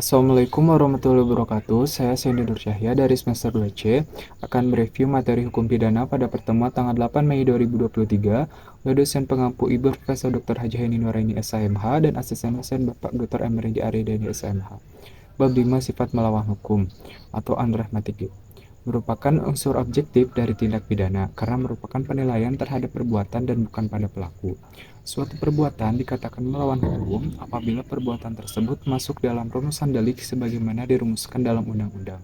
Assalamualaikum warahmatullahi wabarakatuh. Saya Sandy Nur Cahya dari semester 2C akan mereview materi hukum pidana pada pertemuan tanggal 8 Mei 2023 oleh dosen pengampu Ibu Profesor Dr. Haji Haini Nuraini SHMH dan asisten dosen Bapak Dr. Emery Aridani SHMH. Bab 5 sifat melawan hukum atau unrahmatik merupakan unsur objektif dari tindak pidana karena merupakan penilaian terhadap perbuatan dan bukan pada pelaku. Suatu perbuatan dikatakan melawan hukum apabila perbuatan tersebut masuk dalam rumusan delik sebagaimana dirumuskan dalam undang-undang.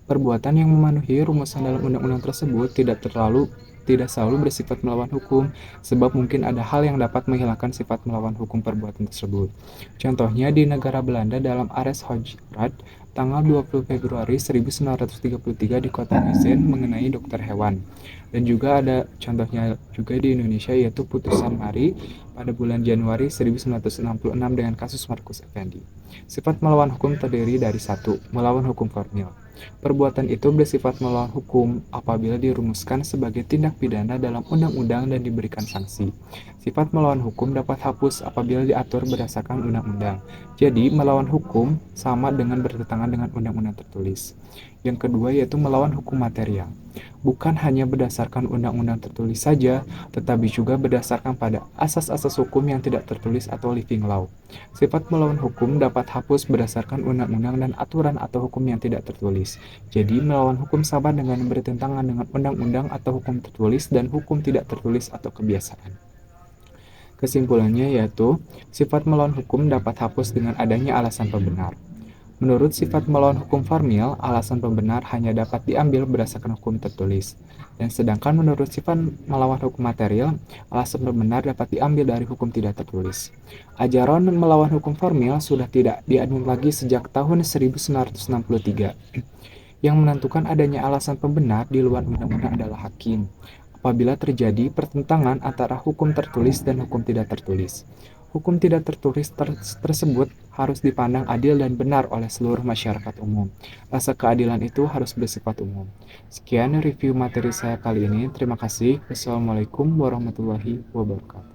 Perbuatan yang memenuhi rumusan dalam undang-undang tersebut tidak selalu bersifat melawan hukum, sebab mungkin ada hal yang dapat menghilangkan sifat melawan hukum perbuatan tersebut. Contohnya di negara Belanda dalam Arrest Hoogstraat tanggal 20 Februari 1933 di kota Essen mengenai dokter hewan. Dan juga ada contohnya juga di Indonesia yaitu putusan Mari pada bulan Januari 1966 dengan kasus Markus Effendi. Sifat melawan hukum terdiri dari 1. Melawan hukum formil. Perbuatan itu bersifat melawan hukum apabila dirumuskan sebagai tindak pidana dalam undang-undang dan diberikan sanksi. Sifat melawan hukum dapat hapus apabila diatur berdasarkan undang-undang. Jadi, melawan hukum sama dengan bertentangan dengan undang-undang tertulis. Yang kedua yaitu melawan hukum material. Bukan hanya berdasarkan undang-undang tertulis saja, tetapi juga berdasarkan pada asas-asas hukum yang tidak tertulis atau living law. Sifat melawan hukum dapat hapus berdasarkan undang-undang dan aturan atau hukum yang tidak tertulis. Jadi, melawan hukum sama dengan bertentangan dengan undang-undang atau hukum tertulis dan hukum tidak tertulis atau kebiasaan. Kesimpulannya yaitu, sifat melawan hukum dapat hapus dengan adanya alasan pembenar. Menurut sifat melawan hukum formil, alasan pembenar hanya dapat diambil berdasarkan hukum tertulis. Dan sedangkan menurut sifat melawan hukum material, alasan pembenar dapat diambil dari hukum tidak tertulis. Ajaran melawan hukum formil sudah tidak dianut lagi sejak tahun 1963. Yang menentukan adanya alasan pembenar di luar undang-undang adalah hakim, apabila terjadi pertentangan antara hukum tertulis dan hukum tidak tertulis. Hukum tidak tertulis tersebut harus dipandang adil dan benar oleh seluruh masyarakat umum. Rasa keadilan itu harus bersifat umum. Sekian review materi saya kali ini. Terima kasih. Wassalamualaikum warahmatullahi wabarakatuh.